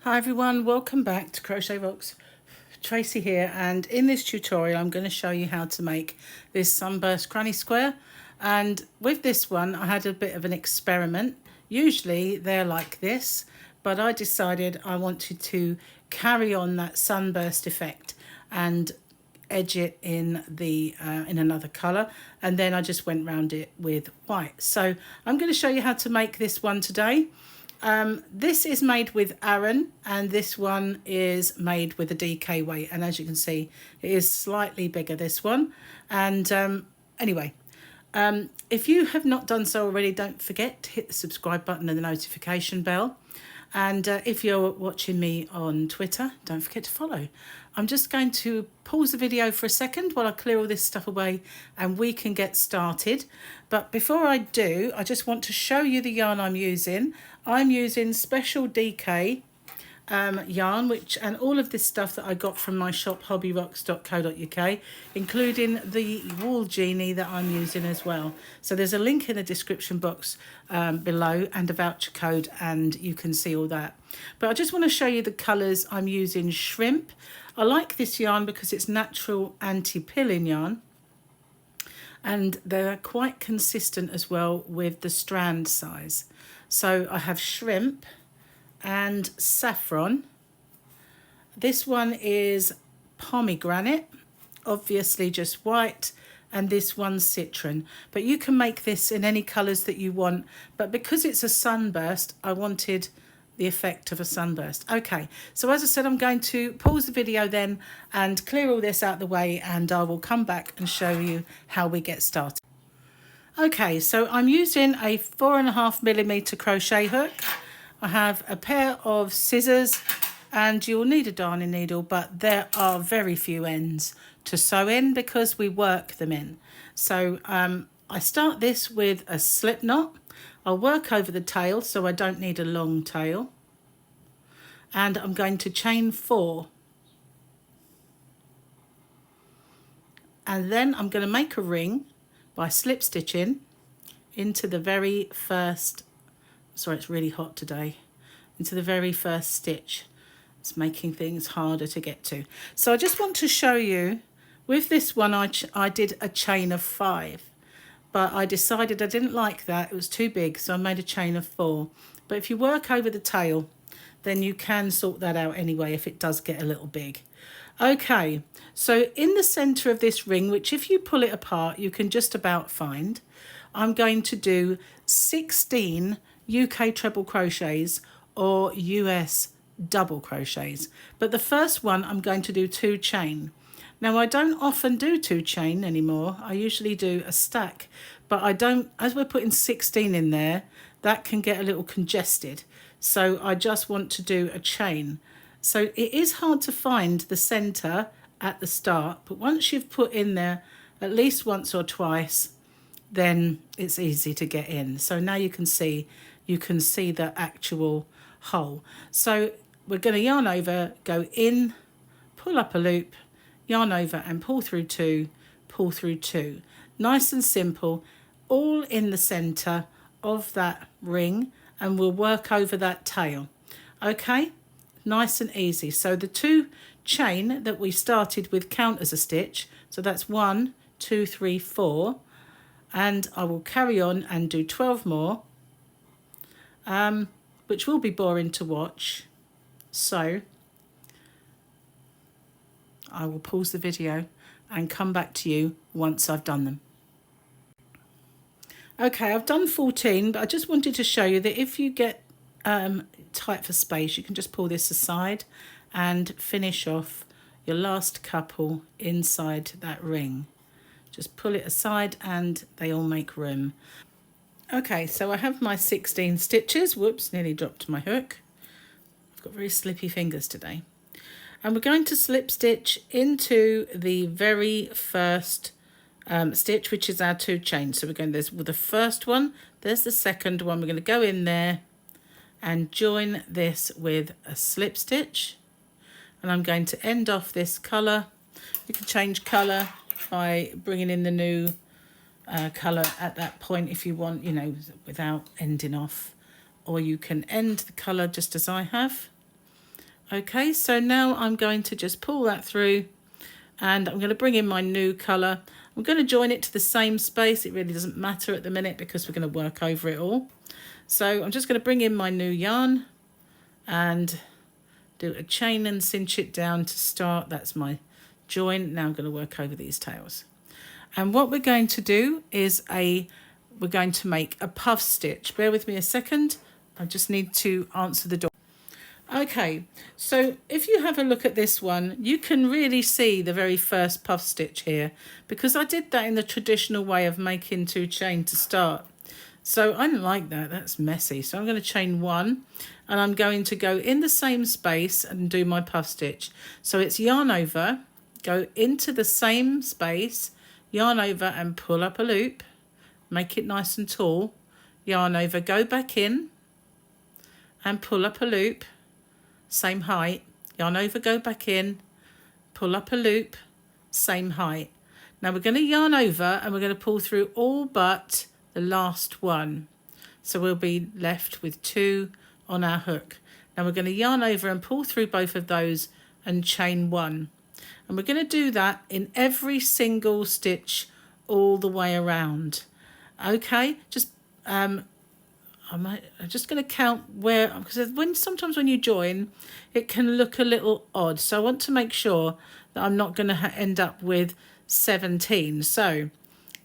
Hi everyone, welcome back to Crochet Rocks. Tracy here, and in this tutorial I'm going to show you how to make this Sunburst Granny Square. And with this one I had a bit of an experiment. Usually they're like this, but I decided I wanted to carry on that sunburst effect and edge it in the in another color, and then I just went round it with white. So I'm going to show you how to make this one today. This is made with Aran, and this one is made with a DK weight, and as you can see it is slightly bigger, this one. And anyway, if you have not done so already, don't forget to hit the subscribe button and the notification bell. And if you're watching me on Twitter, don't forget to follow. I'm just going to pause the video for a second while I clear all this stuff away and we can get started. But before I do, I just want to show you the yarn I'm using. I'm using Special DK yarn, and all of this stuff that I got from my shop hobbyrocks.co.uk, including the wool genie that I'm using as well. So there's a link in the description box below and a voucher code, and you can see all that. But I just want to show you the colours I'm using. Shrimp. I like this yarn because it's natural anti-pilling yarn, and they're quite consistent as well with the strand size. So I have shrimp and saffron. This one is pomegranate, obviously just white, and this one's citron. But you can make this in any colours that you want, but because it's a sunburst, I wanted the effect of a sunburst. Okay, so as I said, I'm going to pause the video then and clear all this out the way, and I will come back and show you how we get started. Okay, so I'm using a 4.5mm crochet hook. I have a pair of scissors, and you'll need a darning needle, but there are very few ends to sew in because we work them in. So I start this with a slip knot. I'll work over the tail, so I don't need a long tail. And I'm going to chain 4. And then I'm going to make a ring by slip stitching into the very first, sorry, it's really hot today, into the very first stitch. It's making things harder to get to. So I just want to show you, with this one I did a chain of 5, but I decided I didn't like that, it was too big, so I made a chain of 4. But if you work over the tail, then you can sort that out anyway if it does get a little big. Okay, so in the center of this ring, which if you pull it apart you can just about find, I'm going to do 16 UK treble crochets or US double crochets. But the first one I'm going to do 2 chain. Now I don't often do 2 chain anymore, I usually do a stack, but I don't, as we're putting 16 in there, that can get a little congested. So I just want to do a chain. So it is hard to find the center at the start, but once you've put in there at least once or twice, then it's easy to get in. So now you can see the actual hole. So we're going to yarn over, go in, pull up a loop, yarn over and pull through 2, pull through 2. Nice and simple, all in the center of that ring, and we'll work over that tail. Okay, nice and easy. So the 2 chain that we started with count as a stitch, so that's 1, 2, 3, 4, and I will carry on and do 12 more, which will be boring to watch, so I will pause the video and come back to you once I've done them. Okay, I've done 14, but I just wanted to show you that if you get tight for space, you can just pull this aside and finish off your last couple inside that ring. Just pull it aside and they all make room. Okay, so I have my 16 stitches. Whoops, nearly dropped my hook. I've got very slippy fingers today. And we're going to slip stitch into the very first stitch, which is our 2 chains. So we're going, there's the first one, there's the second one. We're going to go in there and join this with a slip stitch. And I'm going to end off this colour. You can change colour by bringing in the new colour at that point if you want, you know, without ending off. Or you can end the colour just as I have. Okay, so now I'm going to just pull that through, and I'm going to bring in my new colour. I'm going to join it to the same space. It really doesn't matter at the minute because we're going to work over it all. So I'm just going to bring in my new yarn and do a chain and cinch it down to start. That's my join. Now I'm going to work over these tails. And what we're going to do is we're going to make a puff stitch. Bear with me a second. I just need to answer the door. Okay, so if you have a look at this one, you can really see the very first puff stitch here, because I did that in the traditional way of making 2 chain to start. So I don't like that, that's messy. So I'm going to chain 1, and I'm going to go in the same space and do my puff stitch. So it's yarn over, go into the same space, yarn over and pull up a loop, make it nice and tall, yarn over, go back in and pull up a loop, same height, yarn over, go back in, pull up a loop, same height. Now we're going to yarn over and we're going to pull through all but the last one. So we'll be left with 2 on our hook. Now we're going to yarn over and pull through both of those and chain 1. And we're going to do that in every single stitch all the way around. Okay, just I'm just going to count where, because sometimes when you join, it can look a little odd. So I want to make sure that I'm not going to end up with 17. So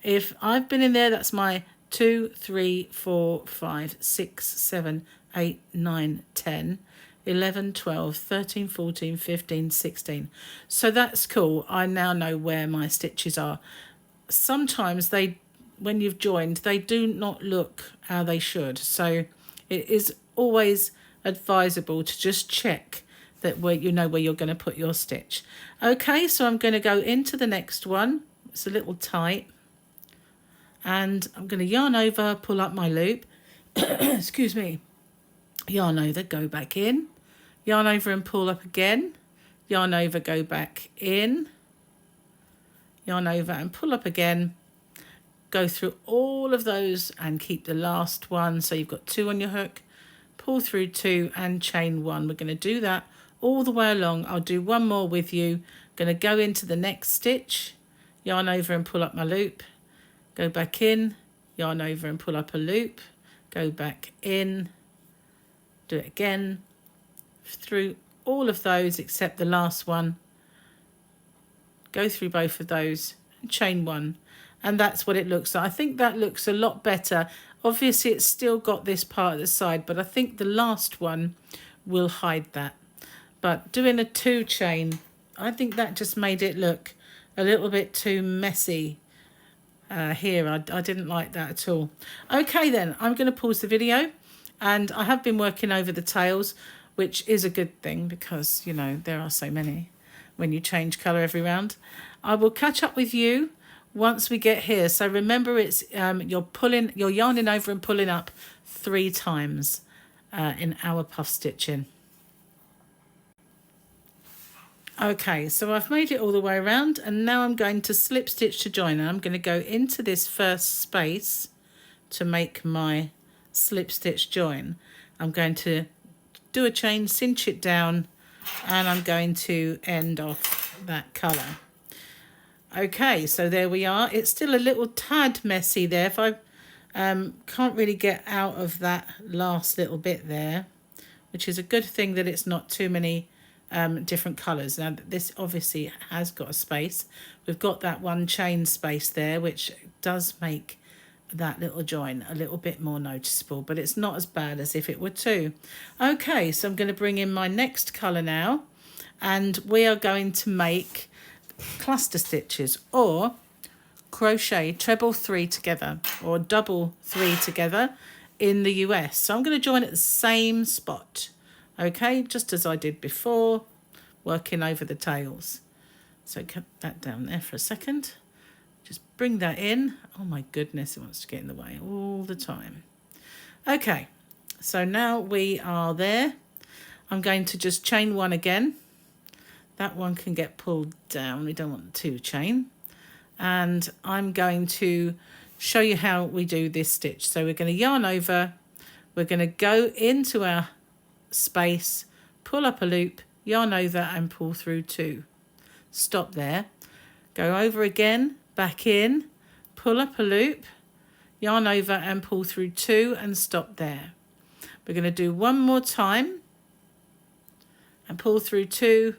if I've been in there, that's my 2, 3, 4, 5, 6, 7, 8, 9, 10, 11, 12, 13, 14, 15, 16. So that's cool. I now know where my stitches are. Sometimes when you've joined, they do not look how they should. So it is always advisable to just check that you know where you're going to put your stitch. Okay, so I'm going to go into the next one. It's a little tight. And I'm going to yarn over, pull up my loop. Excuse me. Yarn over, go back in. Yarn over and pull up again. Yarn over, go back in. Yarn over and pull up again. Go through all of those and keep the last one. So you've got 2 on your hook, pull through 2 and chain 1. We're going to do that all the way along. I'll do one more with you. Going to go into the next stitch, yarn over and pull up my loop, go back in, yarn over and pull up a loop, go back in, do it again, through all of those except the last one, go through both of those and chain 1. And that's what it looks like. I think that looks a lot better. Obviously, it's still got this part at the side, but I think the last one will hide that. But doing a 2 chain, I think that just made it look a little bit too messy here. I didn't like that at all. Okay, then, I'm going to pause the video. And I have been working over the tails, which is a good thing because, you know, there are so many when you change colour every round. I will catch up with you once we get here. So remember, it's you're yarning over and pulling up 3 times in our puff stitching. Okay, so I've made it all the way around, and now I'm going to slip stitch to join, and I'm going to go into this first space to make my slip stitch join. I'm going to do a chain, cinch it down, and I'm going to end off that colour. Okay, so there we are. It's still a little tad messy there. If I can't really get out of that last little bit there, which is a good thing that it's not too many different colours. Now, this obviously has got a space. We've got that one chain space there, which does make that little join a little bit more noticeable, but it's not as bad as if it were 2. Okay, so I'm going to bring in my next colour now, and we are going to make cluster stitches, or crochet treble 3 together, or double 3 together in the US. So I'm going to join at the same spot, okay, just as I did before, working over the tails. So cut that down there for a second, just bring that in. Oh my goodness, it wants to get in the way all the time. Okay, so now we are there. I'm going to just chain 1 again. That one can get pulled down. We don't want 2 chain. And I'm going to show you how we do this stitch. So we're going to yarn over. We're going to go into our space, pull up a loop, yarn over and pull through 2. Stop there. Go over again, back in, pull up a loop, yarn over and pull through 2 and stop there. We're going to do one more time and pull through 2.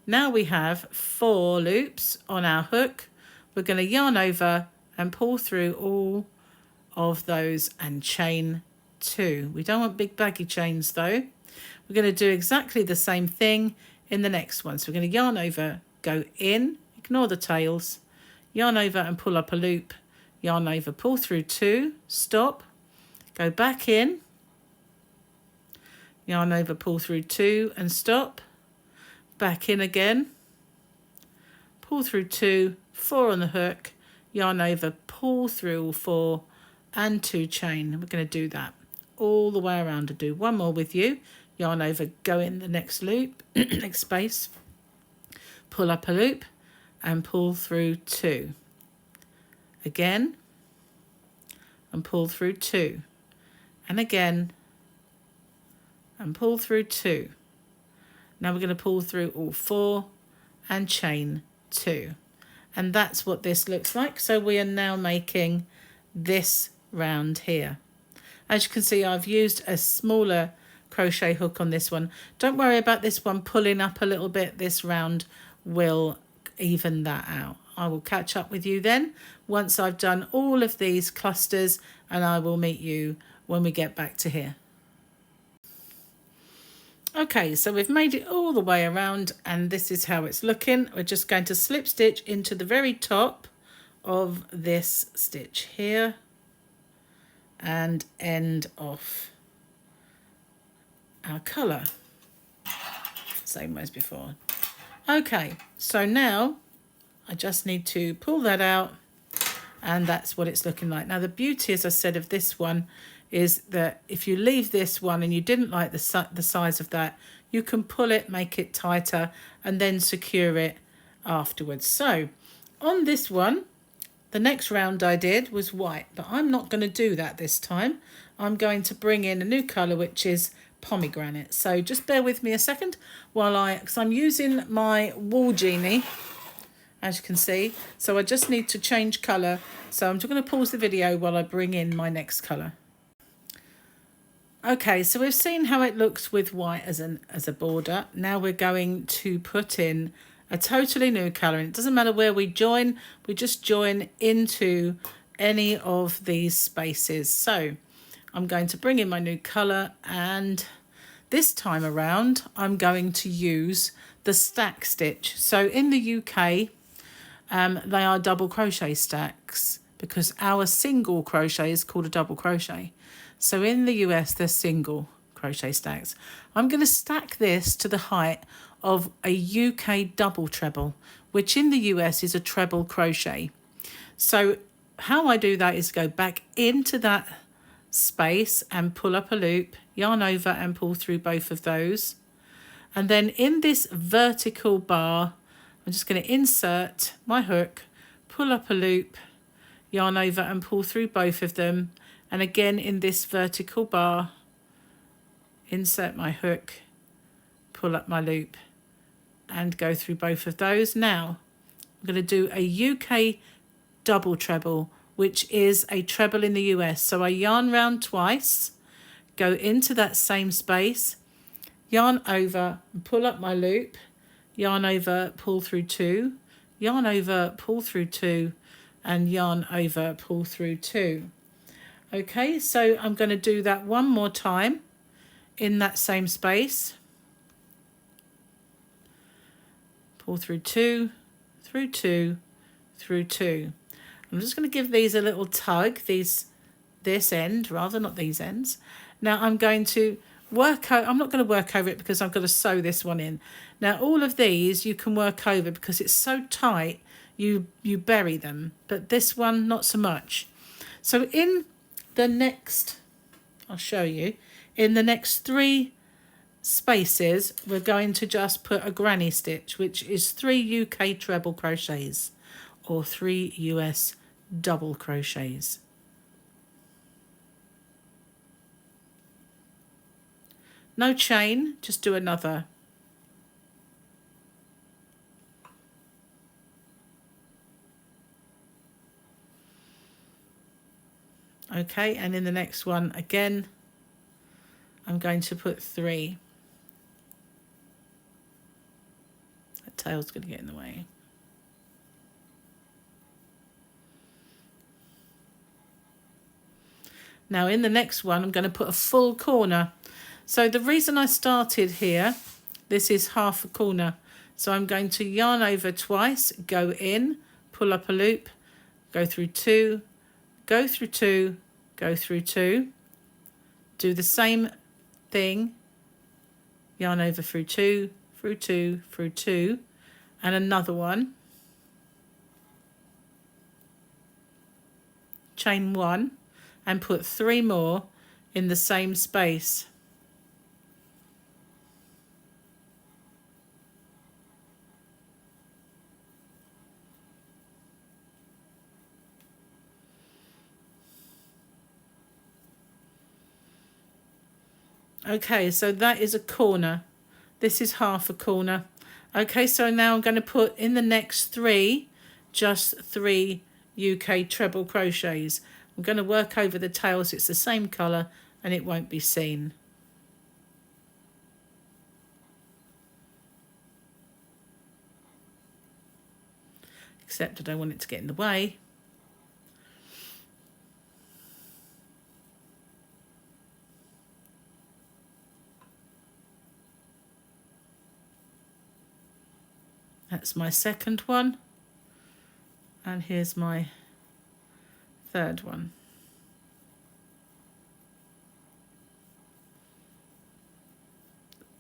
Now we have 4 loops on our hook. We're going to yarn over and pull through all of those and chain 2. We don't want big baggy chains though. We're going to do exactly the same thing in the next one. So we're going to yarn over, go in, ignore the tails, yarn over and pull up a loop, yarn over, pull through 2, stop, go back in, yarn over, pull through 2 and stop, back in again, pull through 2, 4 on the hook, yarn over, pull through all 4 and 2 chain. We're going to do that all the way around. To do one more with you, yarn over, go in the next loop, next space, pull up a loop and pull through 2 again and pull through 2 and again and pull through 2. Now we're going to pull through all 4 and chain 2, and that's what this looks like. So we are now making this round here. As you can see, I've used a smaller crochet hook on this one. Don't worry about this one pulling up a little bit. This round will even that out. I will catch up with you then once I've done all of these clusters, and I will meet you when we get back to here. Okay, so we've made it all the way around and this is how it's looking. We're just going to slip stitch into the very top of this stitch here and end off our colour, same way as before. Okay, so now I just need to pull that out, and that's what it's looking like. Now the beauty, as I said, of this one is that if you leave this one and you didn't like the size of that, you can pull it, make it tighter, and then secure it afterwards. So on this one, the next round I did was white, but I'm not going to do that this time. I'm going to bring in a new colour, which is pomegranate. So just bear with me a second while because I'm using my Wool Genie, as you can see. So I just need to change colour. So I'm just going to pause the video while I bring in my next colour. Okay, so we've seen how it looks with white as a border. Now we're going to put in a totally new colour. And it doesn't matter where we join, we just join into any of these spaces. So I'm going to bring in my new colour, and this time around I'm going to use the stack stitch. So in the UK, they are double crochet stacks because our single crochet is called a double crochet. So in the US, they're single crochet stacks. I'm going to stack this to the height of a UK double treble, which in the US is a treble crochet. So how I do that is go back into that space and pull up a loop, yarn over and pull through both of those. And then in this vertical bar, I'm just going to insert my hook, pull up a loop, yarn over and pull through both of them. And again in this vertical bar, insert my hook, pull up my loop and go through both of those. Now I'm going to do a UK double treble, which is a treble in the US. So I yarn round twice, go into that same space, yarn over and pull up my loop, yarn over, pull through 2, yarn over, pull through 2 and yarn over, pull through 2. Okay, so I'm going to do that one more time in that same space. Pull through 2, through 2, through 2. I'm just going to give these a little tug, this end, rather, not these ends. Now I'm going to I'm not going to work over it because I've got to sew this one in. Now all of these you can work over because it's so tight, you bury them, but this one not so much. So in the next, I'll show you, in the next 3 spaces, we're going to just put a granny stitch, which is 3 UK treble crochets or 3 US double crochets. No chain, just do another Okay, and in the next one again, I'm going to put 3. That tail's going to get in the way. Now in the next one, I'm going to put a full corner. So the reason I started here, this is half a corner. So I'm going to yarn over twice, go in, pull up a loop, go through 2, go through 2, go through 2, do the same thing, yarn over through 2, through 2, through 2, and another one, chain 1, and put 3 more in the same space. Okay, so that is a corner. This is half a corner. Okay, so now I'm going to put in the next 3, just 3 UK treble crochets. I'm going to work over the tails. It's the same colour and it won't be seen. Except I don't want it to get in the way. That's my second one. And here's my third one.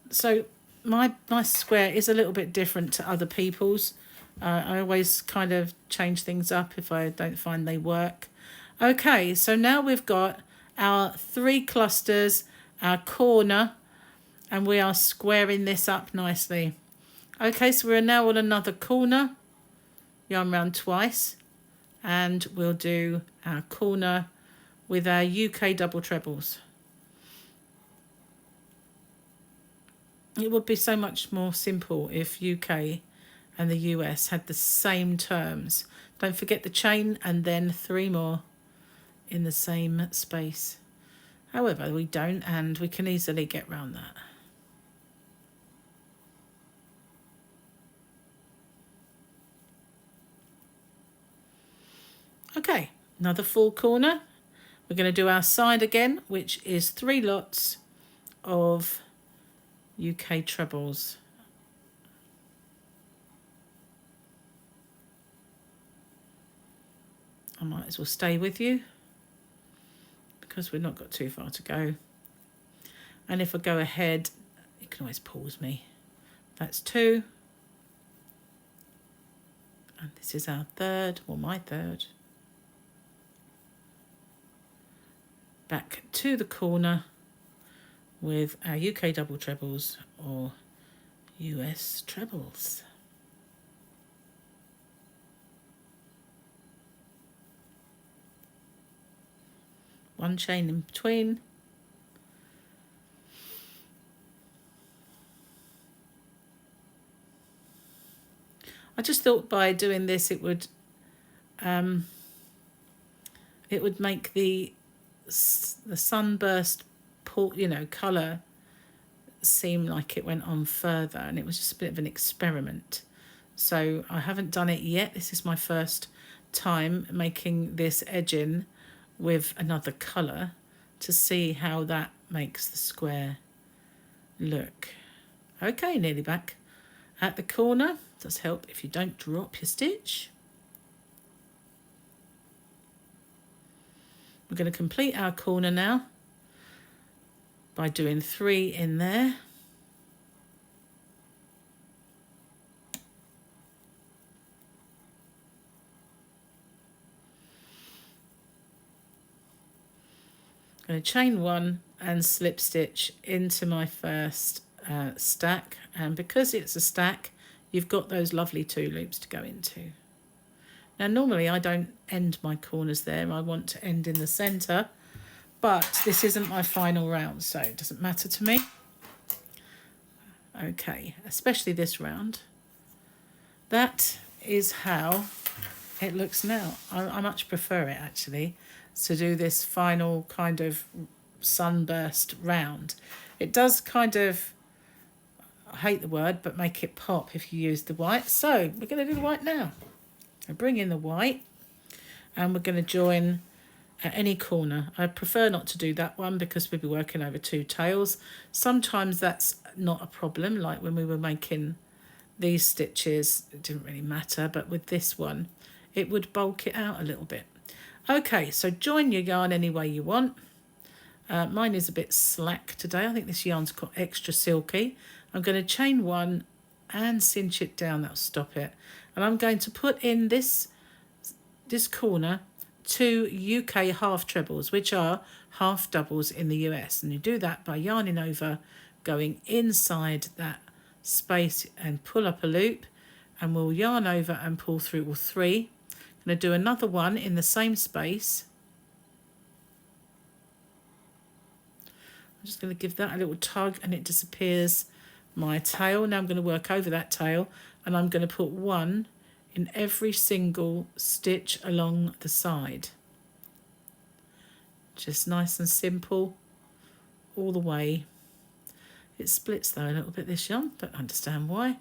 So my square is a little bit different to other people's. I always kind of change things up if I don't find they work. Okay, so now we've got our 3 clusters, our corner, and we are squaring this up nicely. Okay, so we're now on another corner, yarn round twice, and we'll do our corner with our UK double trebles. It would be so much more simple if UK and the US had the same terms. Don't forget the chain and then 3 more in the same space. However, we don't, and we can easily get round that. Okay, another full corner. We're going to do our side again, which is 3 lots of UK trebles. I might as well stay with you because we've not got too far to go. And if I go ahead, you can always pause me. That's 2. And this is our third, or my third. Back to the corner with our UK double trebles or US trebles. One chain in between. I just thought by doing this it would make the sunburst colour seem like it went on further, and it was just a bit of an experiment. So I haven't done it yet. This is my first time making this edging with another colour to see how that makes the square look. Okay, nearly back at the corner. Does help if you don't drop your stitch. We're going to complete our corner now by doing 3 in there. I'm going to chain 1 and slip stitch into my first stack, and because it's a stack, you've got those lovely 2 loops to go into. Now normally I don't end my corners there, I want to end in the centre, but this isn't my final round, so it doesn't matter to me. Okay, especially this round. That is how it looks now. I much prefer it actually. to do this final kind of sunburst round. It does kind of, I hate the word, but make it pop if you use the white. So we're going to do the white now. I bring in the white and we're going to join at any corner. I prefer not to do that one because we'll be working over two tails. Sometimes that's not a problem, like when we were making these stitches, it didn't really matter, but with this one, it would bulk it out a little bit. Okay, so join your yarn any way you want. Mine is a bit slack today. I think this yarn's got extra silky. I'm going to chain one and cinch it down, that'll stop it. And I'm going to put in this corner 2 UK half trebles, which are half doubles in the US. And you do that by yarning over, going inside that space and pull up a loop, and we'll yarn over and pull through all 3. I'm going to do another one in the same space. I'm just going to give that a little tug and it disappears my tail. Now I'm going to work over that tail and I'm going to put one in every single stitch along the side. Just nice and simple all the way. It splits though a little bit, this yarn, don't understand why.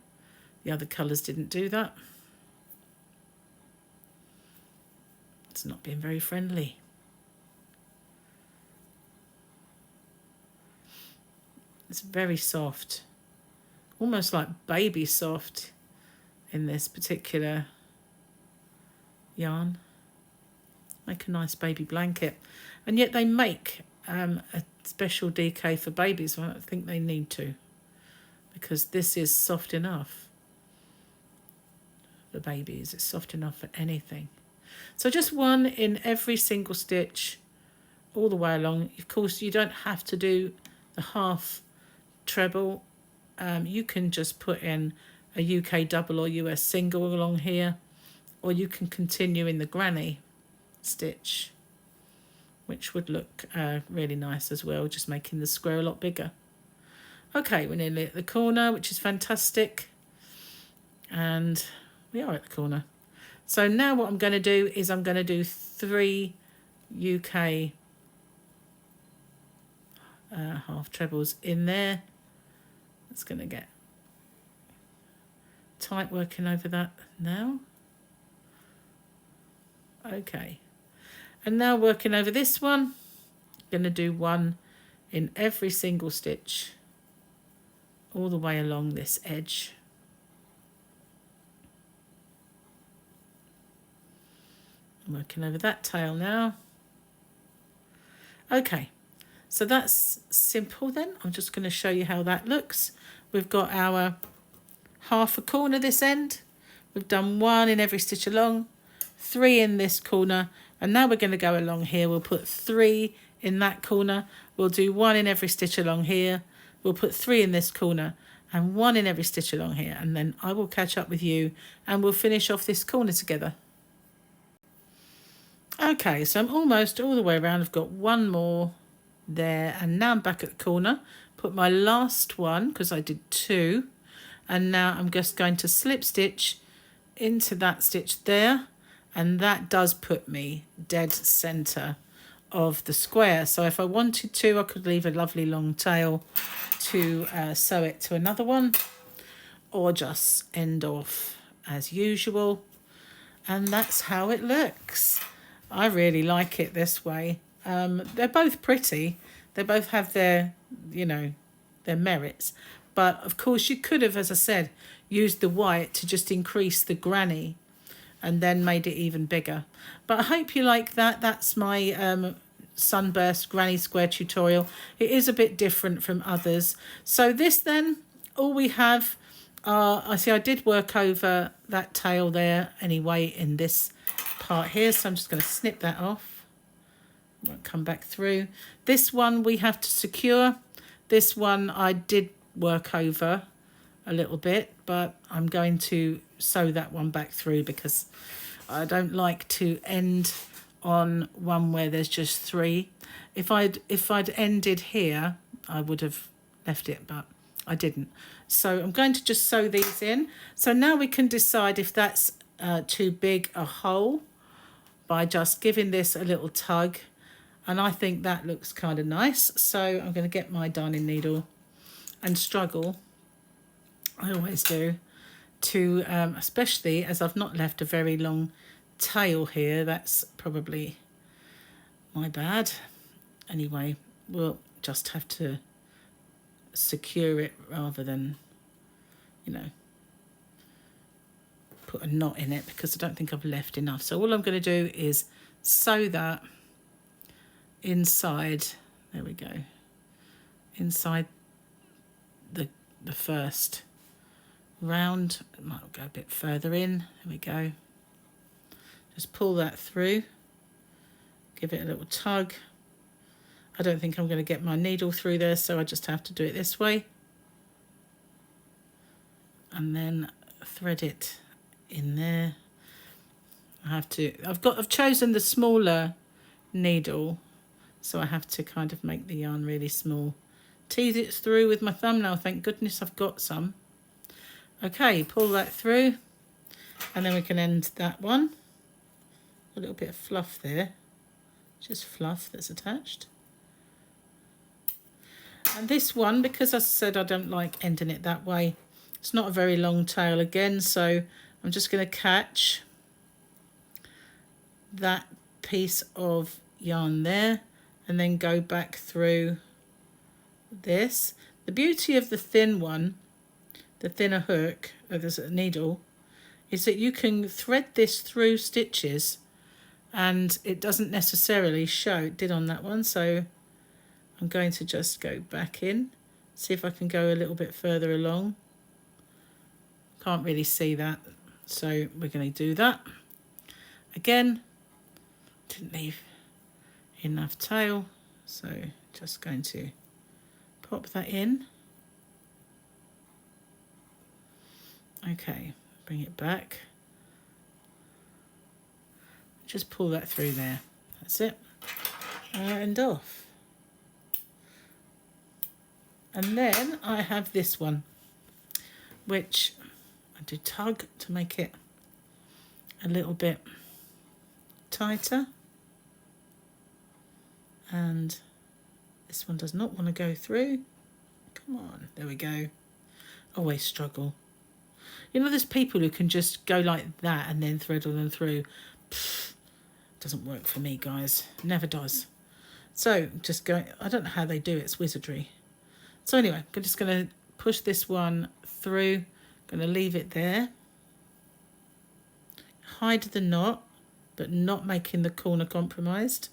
The other colours didn't do that. It's not being very friendly. It's very soft, almost like baby soft in this particular yarn. Make a nice baby blanket. And yet they make a special DK for babies. I don't think they need to, because this is soft enough for babies. It's soft enough for anything. So just one in every single stitch all the way along. Of course, you don't have to do the half treble. You can just put in a UK double or US single along here, or you can continue in the granny stitch, which would look really nice as well, just making the square a lot bigger. Okay, we're nearly at the corner, which is fantastic, and we are at the corner. So now what I'm going to do is I'm going to do 3 UK half trebles in there. It's going to get tight working over that now. Okay, and now working over this one, going to do one in every single stitch all the way along this edge. I'm working over that tail now. Okay, so that's simple then. I'm just going to show you how that looks. We've got our half a corner this end. We've done 1 in every stitch along, 3 in this corner, and now we're going to go along here. We'll put 3 in that corner. We'll do 1 in every stitch along here. We'll put 3 in this corner and 1 in every stitch along here, and then I will catch up with you and we'll finish off this corner together. Okay, so I'm almost all the way around. I've got 1 more there, and now I'm back at the corner. Put my last one, because I did 2, and now I'm just going to slip stitch into that stitch there, and that does put me dead center of the square. So if I wanted to, I could leave a lovely long tail to sew it to another one, or just end off as usual, and that's how it looks. I really like it this way. They're both pretty. They both have their, you know, their merits. But of course you could have, as I said, used the white to just increase the granny and then made it even bigger. But I hope you like that. That's my Sunburst Granny Square tutorial. It is a bit different from others. So this then, all we have are, I see I did work over that tail there anyway in this part here, so I'm just going to snip that off. Won't come back through. This one we have to secure. This one I did work over a little bit, but I'm going to sew that one back through because I don't like to end on one where there's just 3. If I'd ended here, I would have left it, but I didn't. So I'm going to just sew these in. So now we can decide if that's too big a hole by just giving this a little tug and I think that looks kind of nice. So I'm going to get my darning needle and struggle, I always do, to especially as I've not left a very long tail here. That's probably my bad. Anyway, we'll just have to secure it rather than, you know, put a knot in it, because I don't think I've left enough. So all I'm going to do is sew that inside, there we go, inside the first round. It might go a bit further in. There we go. Just pull that through, give it a little tug. I don't think I'm going to get my needle through there, so I just have to do it this way. And then thread it in there. I've chosen the smaller needle, so I have to kind of make the yarn really small. Tease it through with my thumbnail. Thank goodness I've got some. Okay, pull that through, and then we can end that one. A little bit of fluff there, just fluff that's attached. And this one, because as I said, I don't like ending it that way, it's not a very long tail again, so I'm just going to catch that piece of yarn there and then go back through this. The beauty of the thin one, the thinner hook of this needle, is that you can thread this through stitches and it doesn't necessarily show. It did on that one, so I'm going to just go back in, see if I can go a little bit further along. Can't really see that, so we're going to do that. Again, didn't leave enough tail, so just going to pop that in. Okay, bring it back. Just pull that through there. That's it. And off. And then I have this one, which I do tug to make it a little bit tighter. And this one does not want to go through. Come on, there we go. Always struggle. You know, there's people who can just go like that and then thread them through. Pfft, doesn't work for me, guys. Never does. So just go, I don't know how they do it. It's wizardry. So anyway, I'm just going to push this one through. Going to leave it there. Hide the knot, but not making the corner compromised.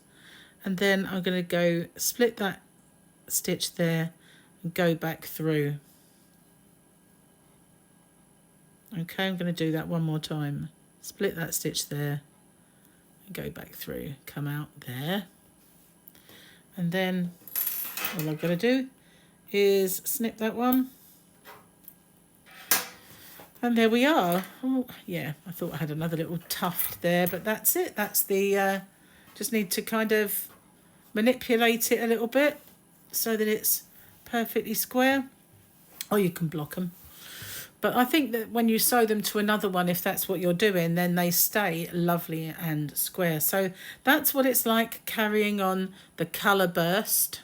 And then I'm going to go split that stitch there and go back through. Okay, I'm going to do that one more time. Split that stitch there and go back through. Come out there. And then all I've got to do is snip that one. And there we are. Oh, yeah, I thought I had another little tuft there, but that's it. That's the, just need to kind of manipulate it a little bit so that it's perfectly square. Or you can block them. But I think that when you sew them to another one, if that's what you're doing, then they stay lovely and square. So that's what it's like carrying on the colour burst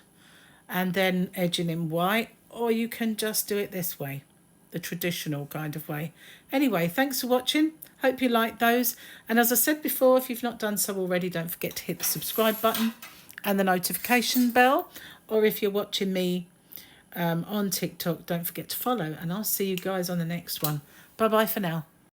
and then edging in white. Or you can just do it this way, the traditional kind of way. Anyway, thanks for watching. Hope you liked those. And as I said before, if you've not done so already, don't forget to hit the subscribe button and the notification bell. Or if you're watching me on TikTok, don't forget to follow, and I'll see you guys on the next one. Bye bye for now.